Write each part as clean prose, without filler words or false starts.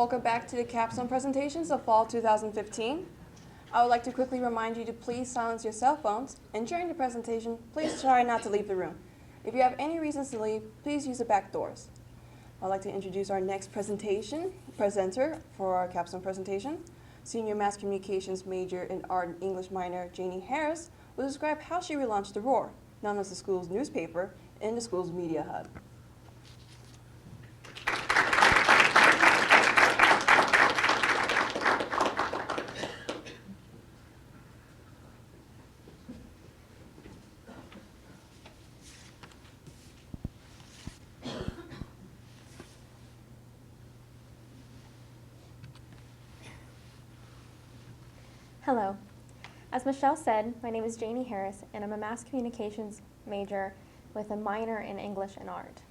Welcome back to the Capstone presentations of Fall 2015. I would like to quickly remind you to please silence your cell phones, and during the presentation, please try not to leave the room. If you have any reasons to leave, please use the back doors. I'd like to introduce our next presenter for our Capstone presentation. Senior Mass Communications major and Art and English minor Janie Harris will describe how she relaunched The Roar, known as the school's newspaper, in the school's media hub. Hello. As Michelle said, my name is Janie Harris, and I'm a mass communications major with a minor in English and art.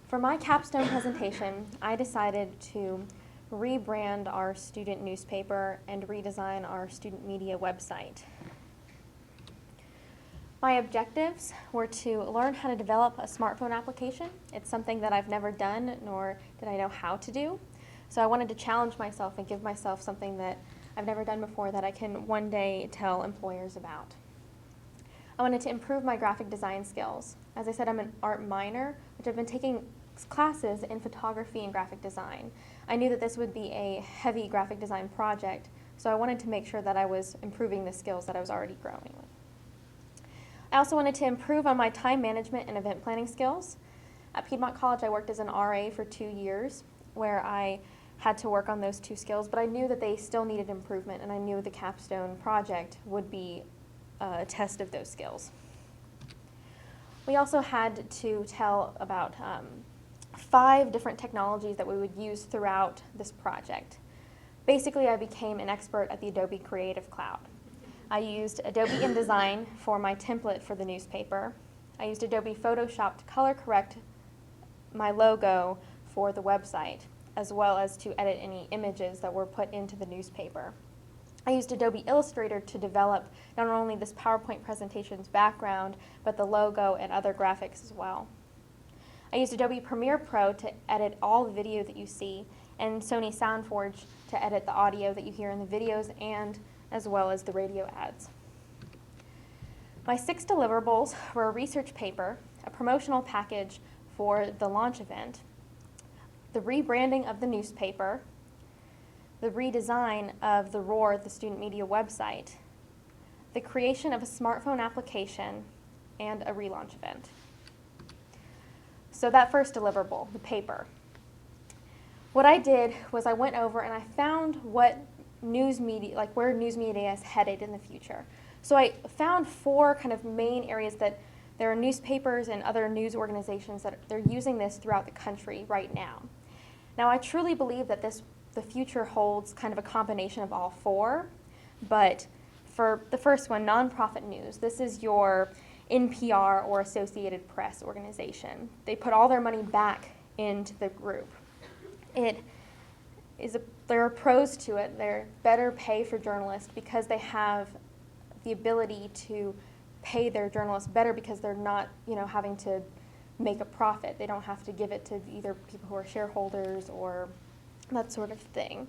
For my capstone presentation, I decided to rebrand our student newspaper and redesign our student media website. My objectives were to learn how to develop a smartphone application. It's something that I've never done, nor did I know how to do. So I wanted to challenge myself and give myself something that I've never done before that I can one day tell employers about. I wanted to improve my graphic design skills. As I said, I'm an art minor, which I've been taking classes in photography and graphic design. I knew that this would be a heavy graphic design project, so I wanted to make sure that I was improving the skills that I was already growing with. I also wanted to improve on my time management and event planning skills. At Piedmont College, I worked as an RA for 2 years, where I had to work on those two skills, but I knew that they still needed improvement, and I knew the capstone project would be a test of those skills. We also had to tell about 5 different technologies that we would use throughout this project. Basically, I became an expert at the Adobe Creative Cloud. I used Adobe InDesign for my template for the newspaper. I used Adobe Photoshop to color correct my logo for the website, as well as to edit any images that were put into the newspaper. I used Adobe Illustrator to develop not only this PowerPoint presentation's background, but the logo and other graphics as well. I used Adobe Premiere Pro to edit all the video that you see, and Sony SoundForge to edit the audio that you hear in the videos and as well as the radio ads. My 6 deliverables were a research paper, a promotional package for the launch event, the rebranding of the newspaper, the redesign of the Roar, the student media website, the creation of a smartphone application, and a relaunch event. So that first deliverable, the paper. What I did was I went over and I found what news media, like where news media is headed in the future. So I found 4 kind of main areas that there are newspapers and other news organizations that they're using this throughout the country right now. Now, I truly believe that the future holds kind of a combination of all 4, but for the first one, nonprofit news, this is your NPR or Associated Press organization. They put all their money back into the group. There are pros to it. They're better pay for journalists because they have the ability to pay their journalists better because they're not, having to make a profit. They don't have to give it to either people who are shareholders or that sort of thing.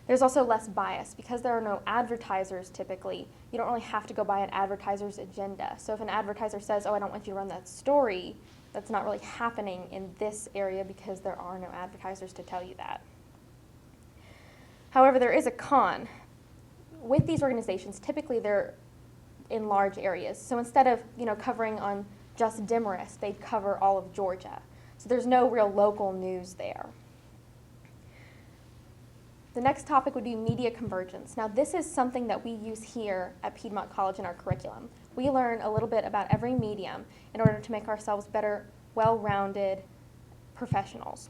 There's also less bias. Because there are no advertisers typically, you don't really have to go by an advertiser's agenda. So if an advertiser says, oh, I don't want you to run that story, that's not really happening in this area because there are no advertisers to tell you that. However, there is a con. With these organizations, typically they're in large areas. So instead of covering on just Demarest, they'd cover all of Georgia. So there's no real local news there. The next topic would be media convergence. Now, this is something that we use here at Piedmont College in our curriculum. We learn a little bit about every medium in order to make ourselves better, well-rounded professionals.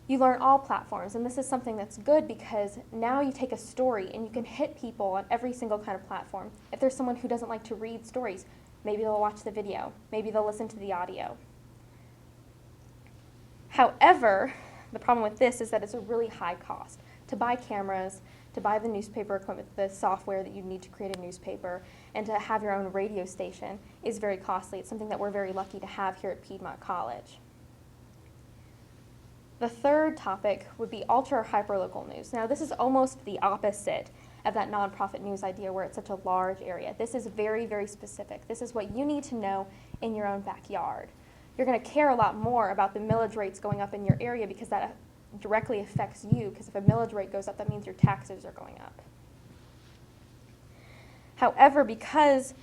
You learn all platforms, and this is something that's good because now you take a story and you can hit people on every single kind of platform. If there's someone who doesn't like to read stories, maybe they'll watch the video, maybe they'll listen to the audio. However, the problem with this is that it's a really high cost. To buy cameras, to buy the newspaper equipment, the software that you need to create a newspaper, and to have your own radio station is very costly. It's something that we're very lucky to have here at Piedmont College. The third topic would be ultra or hyperlocal news. Now, this is almost the opposite of that nonprofit news idea where it's such a large area. This is very, very specific. This is what you need to know in your own backyard. You're going to care a lot more about the millage rates going up in your area because that directly affects you, because if a millage rate goes up, that means your taxes are going up. However, because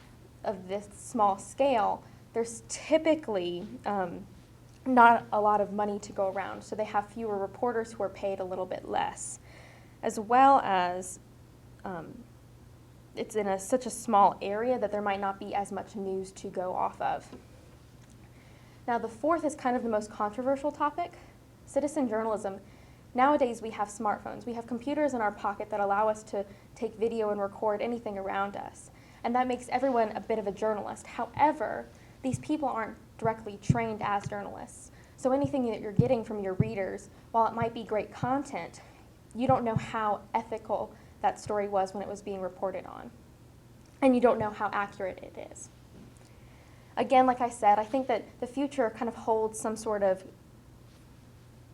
of this small scale, there's typically not a lot of money to go around, so they have fewer reporters who are paid a little bit less, as well as it's in such a small area that there might not be as much news to go off of. Now, the fourth is kind of the most controversial topic, citizen journalism. Nowadays, we have smartphones. We have computers in our pocket that allow us to take video and record anything around us, and that makes everyone a bit of a journalist. However, these people aren't directly trained as journalists. So anything that you're getting from your readers, while it might be great content, you don't know how ethical that story was when it was being reported on. And you don't know how accurate it is. Again, like I said, I think that the future kind of holds some sort of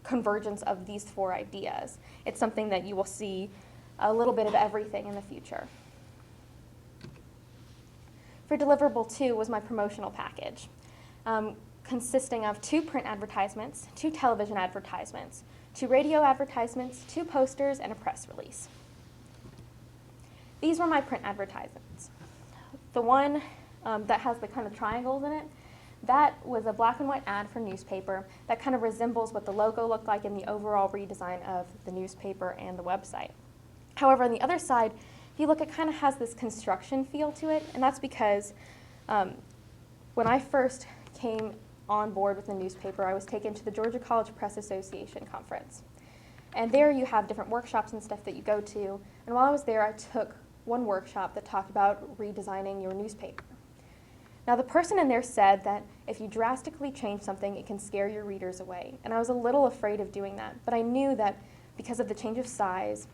convergence of these four ideas. It's something that you will see a little bit of everything in the future. For deliverable 2 was my promotional package, consisting of 2 print advertisements, 2 television advertisements, 2 radio advertisements, 2 posters, and a press release. These were my print advertisements. The one that has the kind of triangles in it, that was a black and white ad for newspaper that kind of resembles what the logo looked like in the overall redesign of the newspaper and the website. However, on the other side, if you look, it kind of has this construction feel to it, and that's because when I first came on board with the newspaper, I was taken to the Georgia College Press Association conference. And there you have different workshops and stuff that you go to, and while I was there, I took one workshop that talked about redesigning your newspaper. Now, the person in there said that if you drastically change something, it can scare your readers away. And I was a little afraid of doing that, but I knew that because of the change of size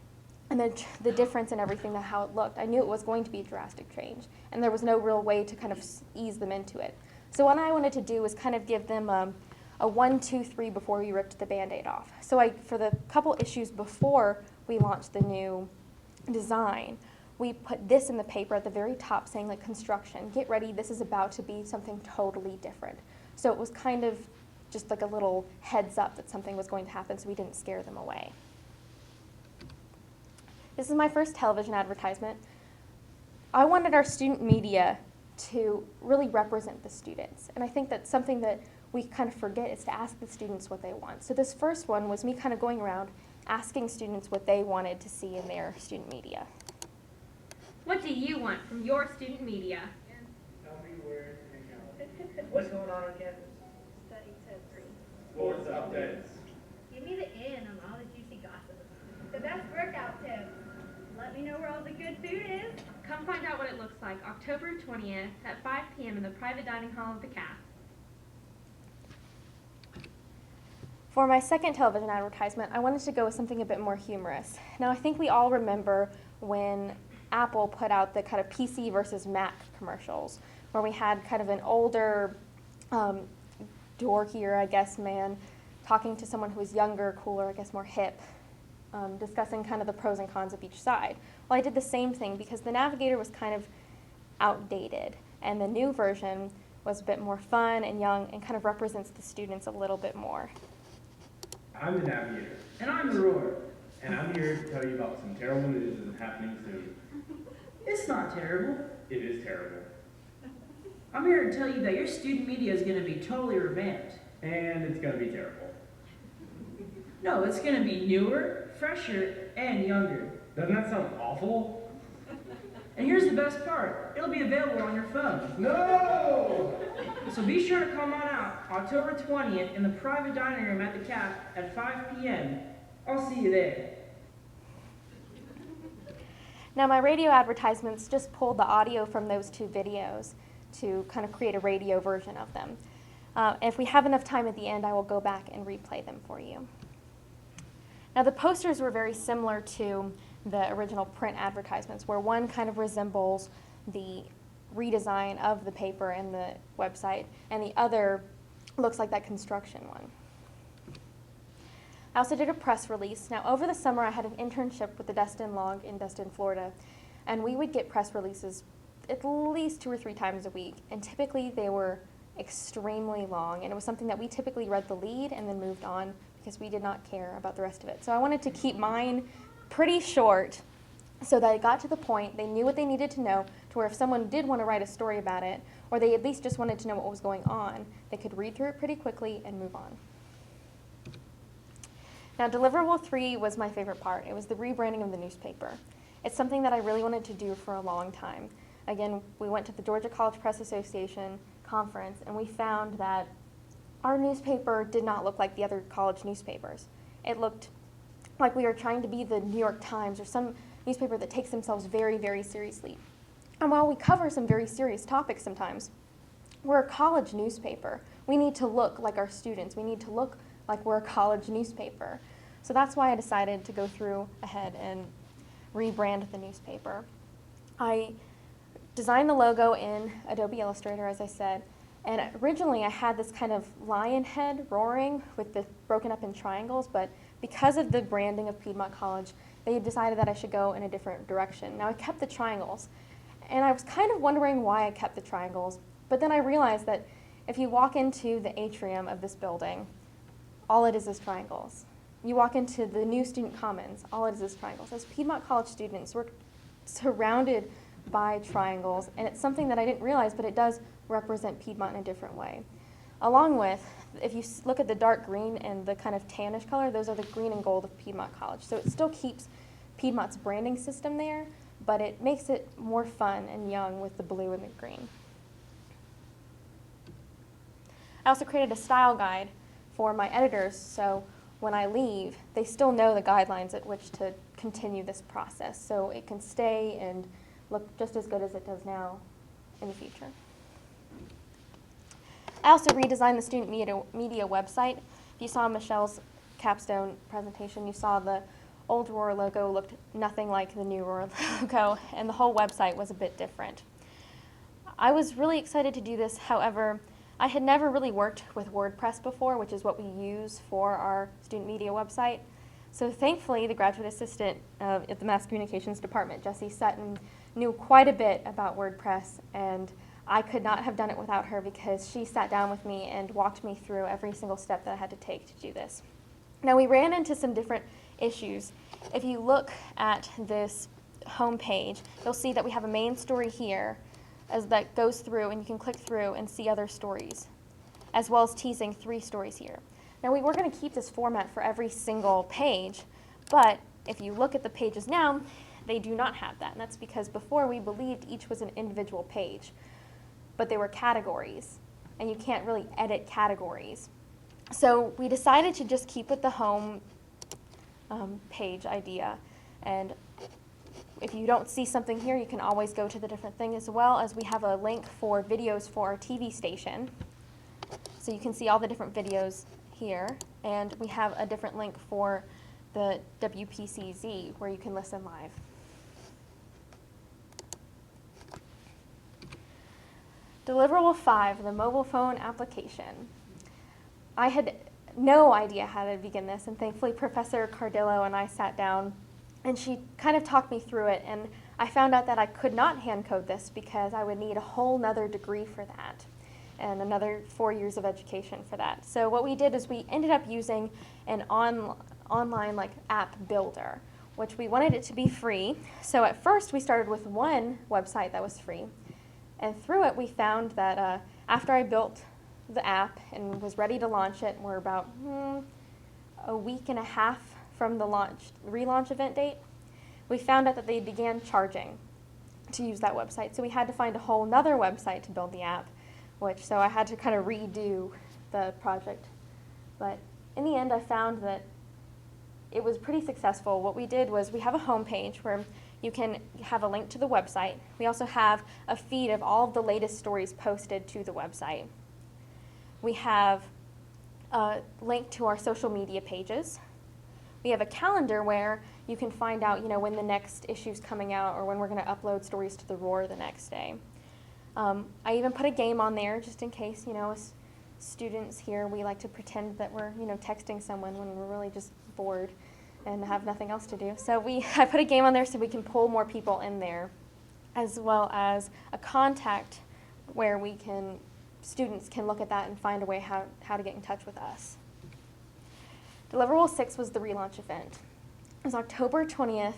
and the difference in everything, that how it looked, I knew it was going to be a drastic change, and there was no real way to kind of ease them into it. So what I wanted to do was kind of give them a 1, 2, 3 before we ripped the Band-Aid off. So for the couple issues before we launched the new design, we put this in the paper at the very top saying, like, construction, get ready, this is about to be something totally different. So it was kind of just like a little heads up that something was going to happen, so we didn't scare them away. This is my first television advertisement. I wanted our student media to really represent the students, and I think that's something that we kind of forget, is to ask the students what they want. So this first one was me kind of going around asking students what they wanted to see in their student media. What do you want from your student media? Tell me where to hang out. What's going on campus? Study tip 3. Sports updates. Give me the in on all the juicy gossip. The best workout tips. Let me know where all the good food is. Come find out what it looks like October 20th at 5 p.m. in the private dining hall of the CAF. For my second television advertisement, I wanted to go with something a bit more humorous. Now, I think we all remember when Apple put out the kind of PC versus Mac commercials, where we had kind of an older, dorkier, I guess, man talking to someone who was younger, cooler, I guess more hip, discussing kind of the pros and cons of each side. Well, I did the same thing because the Navigator was kind of outdated, and the new version was a bit more fun and young and kind of represents the students a little bit more. I'm the Navigator. And I'm the Roar. And I'm here to tell you about some terrible news that's happening soon. It's not terrible. It is terrible. I'm here to tell you that your student media is going to be totally revamped. And it's going to be terrible. No, it's going to be newer, fresher, and younger. Doesn't that sound awful? And here's the best part. It'll be available on your phone. No! So be sure to come on out October 20th in the private dining room at the CAF at 5 p.m. I'll see you there. Now, my radio advertisements just pulled the audio from those 2 videos to kind of create a radio version of them. If we have enough time at the end, I will go back and replay them for you. Now, the posters were very similar to the original print advertisements, where one kind of resembles the redesign of the paper and the website, and the other looks like that construction one. I also did a press release. Now, over the summer, I had an internship with the Destin Log in Destin, Florida, and we would get press releases at least 2 or 3 times a week, and typically they were extremely long, and it was something that we typically read the lead and then moved on because we did not care about the rest of it. So I wanted to keep mine pretty short so that it got to the point, they knew what they needed to know, to where if someone did want to write a story about it, or they at least just wanted to know what was going on, they could read through it pretty quickly and move on. Now, deliverable 3 was my favorite part. It was the rebranding of the newspaper. It's something that I really wanted to do for a long time. Again, we went to the Georgia College Press Association conference, and we found that our newspaper did not look like the other college newspapers. It looked like we were trying to be the New York Times or some newspaper that takes themselves very, very seriously. And while we cover some very serious topics sometimes, we're a college newspaper. We need to look like our students. We need to look like we're a college newspaper. So that's why I decided to go through ahead and rebrand the newspaper. I designed the logo in Adobe Illustrator, as I said, and originally I had this kind of lion head roaring with the broken up in triangles, but because of the branding of Piedmont College, they decided that I should go in a different direction. Now, I kept the triangles, and I was kind of wondering why I kept the triangles, but then I realized that if you walk into the atrium of this building, all it is triangles. You walk into the new student commons, all it is triangles. As Piedmont College students, we're surrounded by triangles, and it's something that I didn't realize, but it does represent Piedmont in a different way. Along with, if you look at the dark green and the kind of tannish color, those are the green and gold of Piedmont College. So it still keeps Piedmont's branding system there, but it makes it more fun and young with the blue and the green. I also created a style guide for my editors, so when I leave, they still know the guidelines at which to continue this process, so it can stay and look just as good as it does now in the future. I also redesigned the student media website. If you saw Michelle's Capstone presentation, you saw the old Roar logo looked nothing like the new Roar logo, and the whole website was a bit different. I was really excited to do this, however, I had never really worked with WordPress before, which is what we use for our student media website. So thankfully, the graduate assistant at the Mass Communications Department, Jessie Sutton, knew quite a bit about WordPress, and I could not have done it without her because she sat down with me and walked me through every single step that I had to take to do this. Now, we ran into some different issues. If you look at this home page, you'll see that we have a main story here as that goes through, and you can click through and see other stories, as well as teasing 3 stories here. Now, we were going to keep this format for every single page, but if you look at the pages now, they do not have that, and that's because before we believed each was an individual page, but they were categories, and you can't really edit categories. So we decided to just keep with the home page idea, and if you don't see something here, you can always go to the different thing, as well as we have a link for videos for our TV station. So you can see all the different videos here, and we have a different link for the WPCZ where you can listen live. Deliverable 5, the mobile phone application. I had no idea how to begin this, and thankfully Professor Cardillo and I sat down, and she kind of talked me through it, and I found out that I could not hand code this because I would need a whole nother degree for that and another 4 years of education for that. So what we did is we ended up using an online like app builder, which we wanted it to be free. So at first we started with one website that was free, and through it we found that after I built the app and was ready to launch it, we're about a week and a half from the relaunch event date, we found out that they began charging to use that website. So we had to find a whole nother website to build the app, so I had to kind of redo the project. But in the end, I found that it was pretty successful. What we did was we have a home page where you can have a link to the website. We also have a feed of all of the latest stories posted to the website. We have a link to our social media pages. We have a calendar where you can find out, when the next issue's coming out or when we're going to upload stories to the Roar the next day. I even put a game on there just in case, students here, we like to pretend that we're, texting someone when we're really just bored and have nothing else to do. So I put a game on there so we can pull more people in there, as well as a contact where students can look at that and find a way how to get in touch with us. Deliverable 6 was the relaunch event. It was October 20th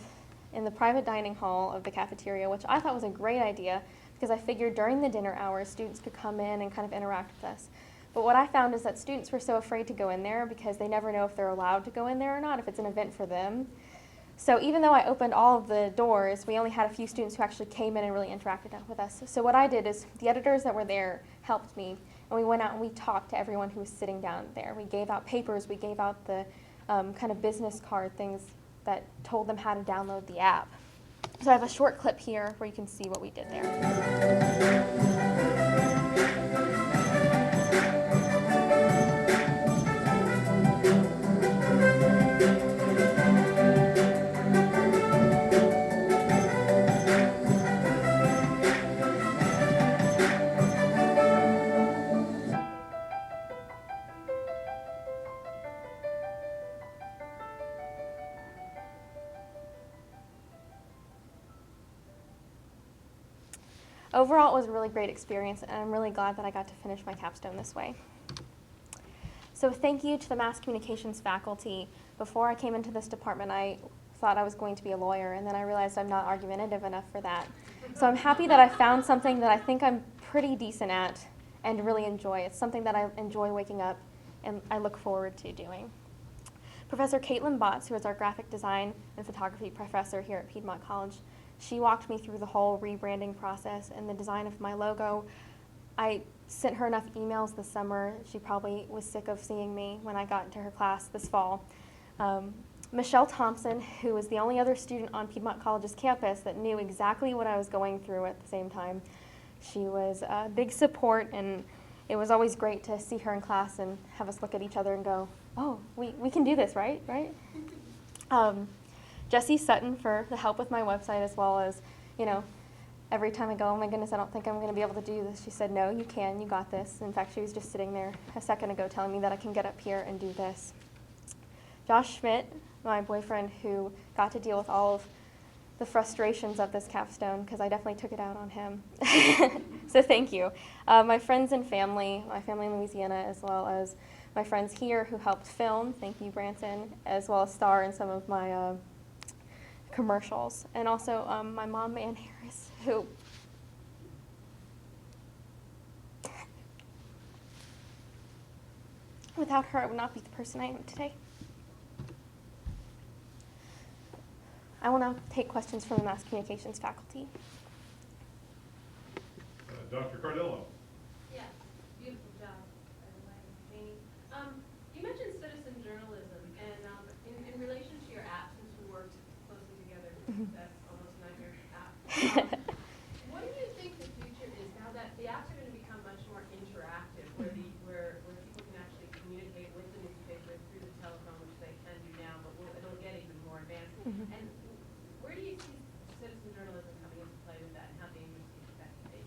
in the private dining hall of the cafeteria, which I thought was a great idea because I figured during the dinner hours, students could come in and kind of interact with us. But what I found is that students were so afraid to go in there because they never know if they're allowed to go in there or not, if it's an event for them. So even though I opened all of the doors, we only had a few students who actually came in and really interacted with us. So what I did is the editors that were there helped me, and we went out and we talked to everyone who was sitting down there. We gave out papers, we gave out the kind of business card things that told them how to download the app. So I have a short clip here where you can see what we did there. Overall, it was a really great experience, and I'm really glad that I got to finish my capstone this way. So thank you to the mass communications faculty. Before I came into this department, I thought I was going to be a lawyer, and then I realized I'm not argumentative enough for that. So I'm happy that I found something that I think I'm pretty decent at and really enjoy. It's something that I enjoy waking up and I look forward to doing. Professor Caitlin Botts, who is our graphic design and photography professor here at Piedmont College, she walked me through the whole rebranding process and the design of my logo. I sent her enough emails this summer. She probably was sick of seeing me when I got into her class this fall. Michelle Thompson, who was the only other student on Piedmont College's campus that knew exactly what I was going through at the same time. She was a big support, and it was always great to see her in class and have us look at each other and go, oh, we can do this, right? Jessie Sutton for the help with my website, as well as, every time I go, oh my goodness, I don't think I'm going to be able to do this. She said, no, you can, you got this. In fact, she was just sitting there a second ago telling me that I can get up here and do this. Josh Schmidt, my boyfriend, who got to deal with all of the frustrations of this capstone, because I definitely took it out on him. So thank you. My friends and family, my family in Louisiana, as well as my friends here who helped film, thank you, Branson, as well as star in some of my commercials. And also my mom, Ann Harris, who without her, I would not be the person I am today. I will now take questions from the mass communications faculty. Dr. Cardillo. Yes, beautiful job, by the way, Janie. You mentioned citizen journalism, and in relation to your app, since we worked closely together, that's almost 9 years app. What do you think the future is now that the apps are going to become much more interactive, where people can actually communicate with the newspaper through the telephone, which they can do now, but it'll get even more advanced. And where do you see citizen journalism coming into play with that, and how dangerous do you think that can be?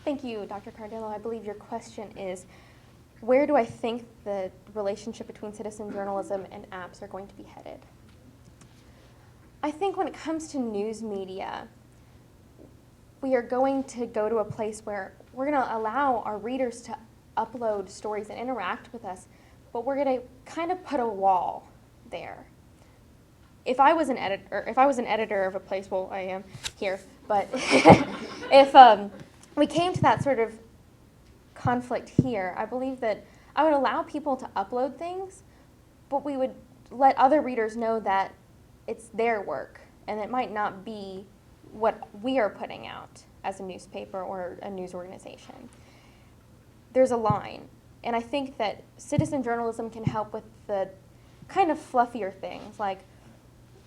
Thank you, Dr. Cardillo. I believe your question is, where do I think the relationship between citizen journalism and apps are going to be headed? I think when it comes to news media, we are going to go to a place where we're going to allow our readers to upload stories and interact with us, but we're going to kind of put a wall there. If I was an editor of a place, well, I am here, but if we came to that sort of conflict here, I believe that I would allow people to upload things, but we would let other readers know that it's their work, and it might not be what we are putting out as a newspaper or a news organization. There's a line, and I think that citizen journalism can help with the kind of fluffier things, like,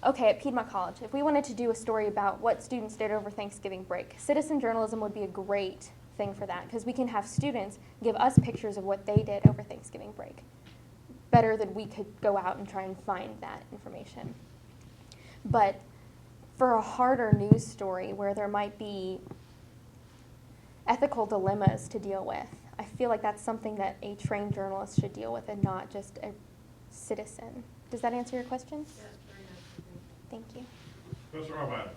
okay, at Piedmont College, if we wanted to do a story about what students did over Thanksgiving break, citizen journalism would be a great thing for that, because we can have students give us pictures of what they did over Thanksgiving break, better than we could go out and try and find that information. But for a harder news story where there might be ethical dilemmas to deal with, I feel like that's something that a trained journalist should deal with and not just a citizen. Does that answer your question? Yes, very nice. Thank you. Professor Arbiter.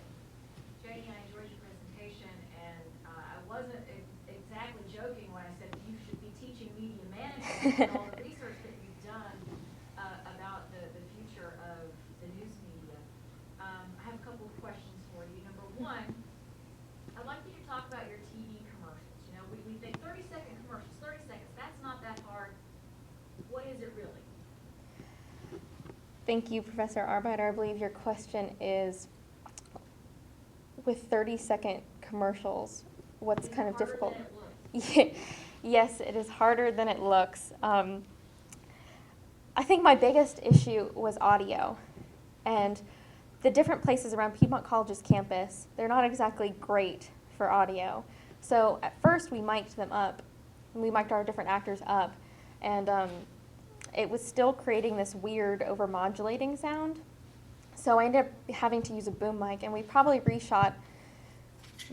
Janie, I enjoyed your presentation, and I wasn't exactly joking when I said you should be teaching media management and all the research that you've done about the future of the news media. I have a couple of questions for you. Number one, I'd like you to talk about your TV commercials. You know, we think 30-second commercials, 30 seconds, that's not that hard. What is it really? Thank you, Professor Arbiter. I believe your question is, with 30-second commercials, what's kind of difficult? Yes, it is harder than it looks. I think my biggest issue was audio. And the different places around Piedmont College's campus, they're not exactly great for audio. So at first we mic'd them up. We mic'd our different actors up. And it was still creating this weird overmodulating sound. So I ended up having to use a boom mic, and we probably reshot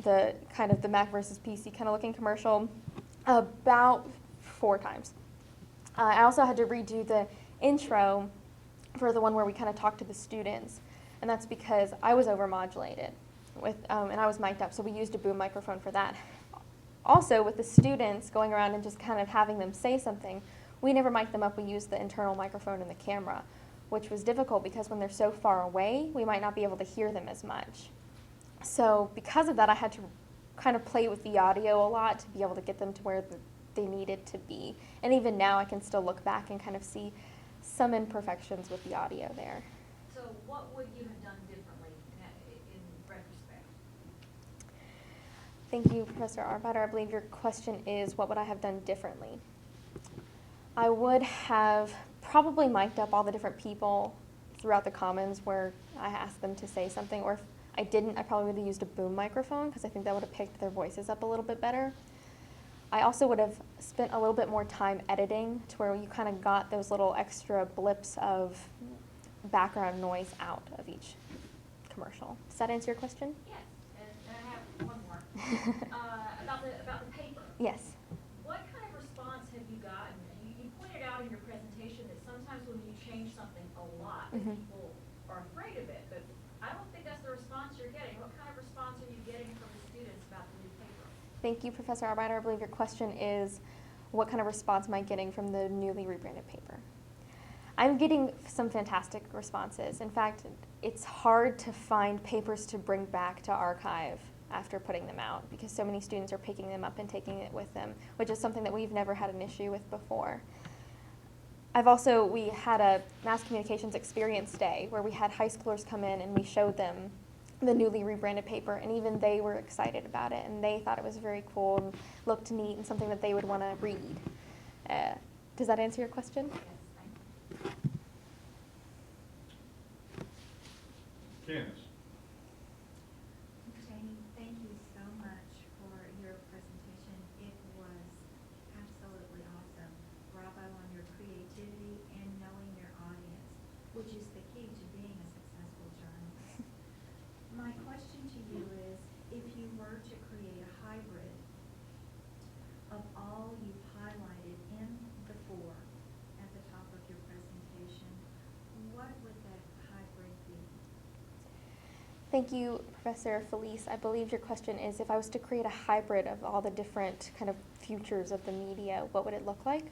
the kind of the Mac versus PC kind of looking commercial about 4 times. I also had to redo the intro for the one where we kind of talked to the students, and that's because I was overmodulated with, and I was mic'd up, so we used a boom microphone for that. Also, with the students going around and just kind of having them say something, we never mic'd them up, we used the internal microphone in the camera, which was difficult because when they're so far away, we might not be able to hear them as much. So because of that, I had to kind of play with the audio a lot to be able to get them to where they needed to be. And even now, I can still look back and kind of see some imperfections with the audio there. So what would you have done differently in retrospect? Thank you, Professor Arbiter. I believe your question is, what would I have done differently? I would have probably mic'd up all the different people throughout the Commons where I asked them to say something, or if I didn't, I probably would have used a boom microphone because I think that would have picked their voices up a little bit better. I also would have spent a little bit more time editing to where you kind of got those little extra blips of background noise out of each commercial. Does that answer your question? Yes, and I have one more. About the paper. Yes. What kind of response have you gotten? You pointed out in your presentation that sometimes when you change something a lot, that people are afraid of it, but I don't think that's the response you're getting. What kind of response are you getting from the students about the new paper? Thank you, Professor Arbiter. I believe your question is, what kind of response am I getting from the newly rebranded paper? I'm getting some fantastic responses. In fact, it's hard to find papers to bring back to archive after putting them out because so many students are picking them up and taking it with them, which is something that we've never had an issue with before. We had a mass communications experience day where we had high schoolers come in and we showed them the newly rebranded paper, and even they were excited about it, and they thought it was very cool and looked neat and something that they would want to read. Does that answer your question? Yes, thank you. Candace. Janie, thank you so much for your presentation. It was absolutely awesome. Bravo on your creativity and knowing your audience, which is the key to being a successful journalist. My question to you is, if you were to create a hybrid of all you've highlighted in the 4 at the top of your presentation, what would that hybrid be? Thank you, Professor Felice. I believe your question is, if I was to create a hybrid of all the different kind of futures of the media, what would it look like?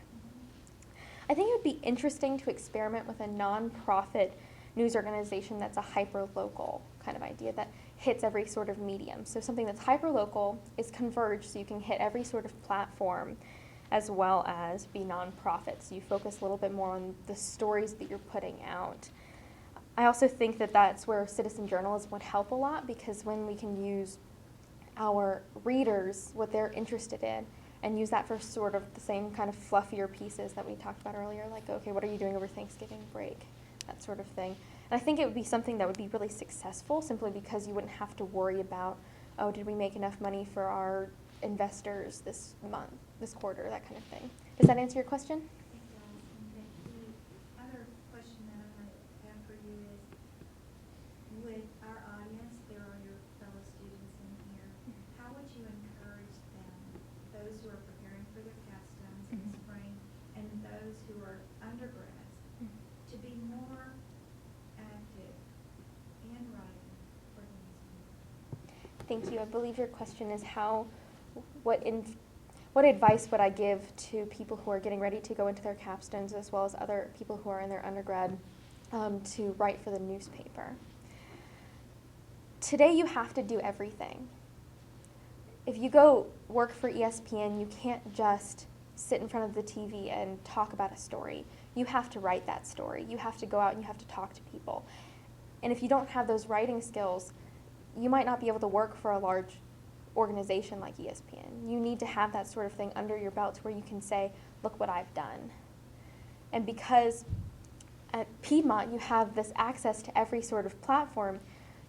I think it would be interesting to experiment with a nonprofit news organization that's a hyper-local kind of idea that hits every sort of medium. So something that's hyper-local is converged, so you can hit every sort of platform as well as be nonprofit. So you focus a little bit more on the stories that you're putting out. I also think that that's where citizen journalism would help a lot, because when we can use our readers, what they're interested in, and use that for sort of the same kind of fluffier pieces that we talked about earlier, like, okay, what are you doing over Thanksgiving break? That sort of thing. And I think it would be something that would be really successful simply because you wouldn't have to worry about, oh, did we make enough money for our investors this month, this quarter, that kind of thing. Does that answer your question? It does, and the other question that I might have for you is, with our audience, there are your fellow students in here, how would you encourage them, those who are preparing for their capstone Thank you. I believe your question is what advice would I give to people who are getting ready to go into their capstones, as well as other people who are in their undergrad, to write for the newspaper? Today you have to do everything. If you go work for ESPN, you can't just sit in front of the TV and talk about a story. You have to write that story. You have to go out and you have to talk to people. And if you don't have those writing skills, you might not be able to work for a large organization like ESPN. You need to have that sort of thing under your belt where you can say, look what I've done. And because at Piedmont you have this access to every sort of platform,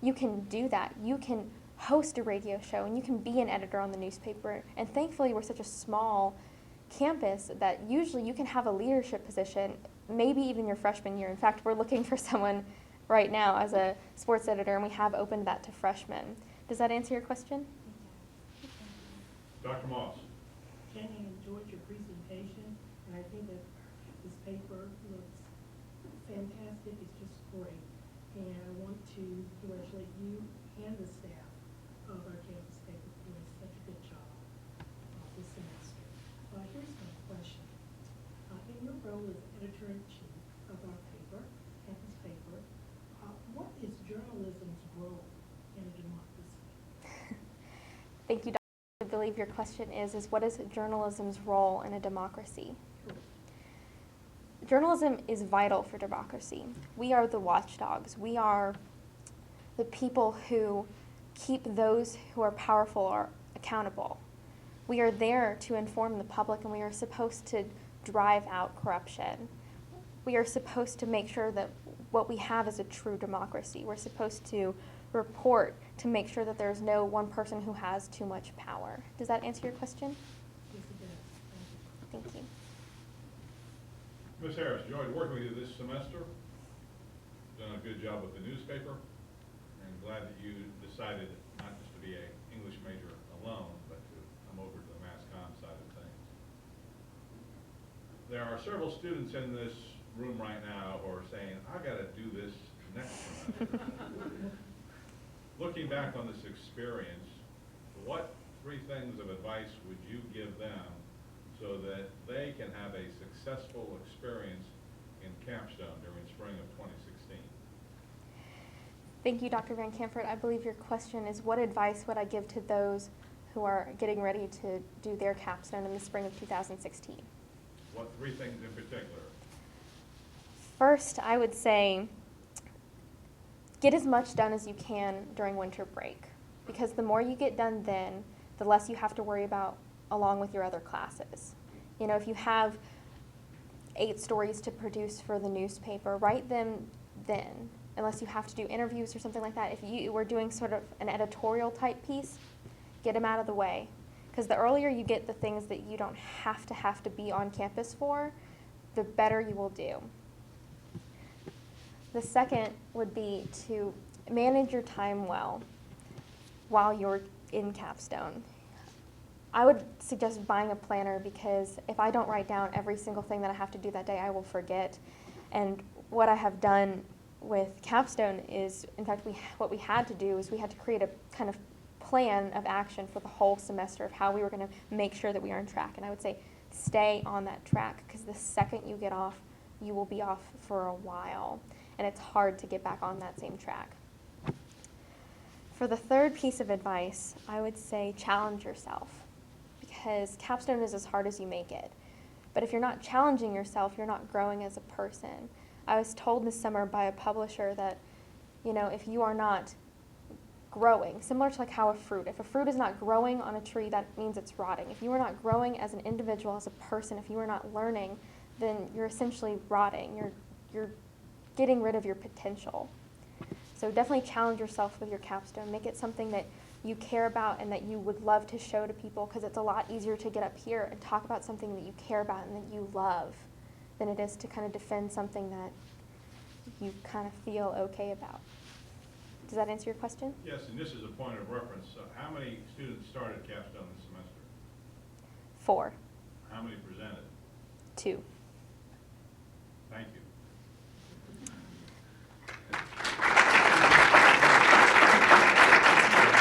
you can do that. You can host a radio show and you can be an editor on the newspaper. And thankfully we're such a small campus that usually you can have a leadership position, maybe even your freshman year. In fact, we're looking for someone right now as a sports editor, and we have opened that to freshmen. Does that answer your question? Dr. Moss. Janie, I enjoyed your presentation, and I think that this paper looks fantastic. It's just great. And I want to congratulate you and the staff of our campus paper for doing such a good job this semester. Here's my question. In your role as editor-in-chief of our paper, campus paper, what is journalism's role in a democracy? Thank you, Dr. I believe your question is what is journalism's role in a democracy? Journalism is vital for democracy. We are the watchdogs. We are the people who keep those who are powerful accountable. We are there to inform the public, and we are supposed to drive out corruption. We are supposed to make sure that what we have is a true democracy. We're supposed to report to make sure that there's no one person who has too much power. Does that answer your question? Yes, it does. Thank you. Ms. Harris, enjoyed working with you this semester. Done a good job with the newspaper. And glad that you decided not just to be an English major alone, but to come over to the mass comm side of things. There are several students in this room right now who are saying, I got to do this next semester. Looking back on this experience, what 3 things of advice would you give them so that they can have a successful experience in Capstone during spring of 2016? Thank you, Dr. Van Kamfert. I believe your question is what advice would I give to those who are getting ready to do their capstone in the spring of 2016? What 3 things in particular? First, I would say get as much done as you can during winter break, because the more you get done then, the less you have to worry about along with your other classes. You know, if you have 8 stories to produce for the newspaper, write them then, unless you have to do interviews or something like that. If you were doing sort of an editorial type piece, get them out of the way. Because the earlier you get the things that you don't have to be on campus for, the better you will do. The second would be to manage your time well while you're in Capstone. I would suggest buying a planner, because if I don't write down every single thing that I have to do that day, I will forget. And what I have done with Capstone is, in fact, what we had to do is we had to create a kind of plan of action for the whole semester of how we were going to make sure that we are on track. And I would say stay on that track, because the second you get off, you will be off for a while. And it's hard to get back on that same track. For the third piece of advice, I would say challenge yourself, because Capstone is as hard as you make it. But if you're not challenging yourself, you're not growing as a person. I was told this summer by a publisher that, you know, if you are not growing, similar to like how if a fruit is not growing on a tree, that means it's rotting. If you are not growing as an individual, as a person, if you are not learning, then you're essentially rotting. You're getting rid of your potential. So definitely challenge yourself with your capstone. Make it something that you care about and that you would love to show to people, because it's a lot easier to get up here and talk about something that you care about and that you love than it is to kind of defend something that you kind of feel okay about. Does that answer your question? Yes, and this is a point of reference. How many students started Capstone this semester? 4. How many presented? 2.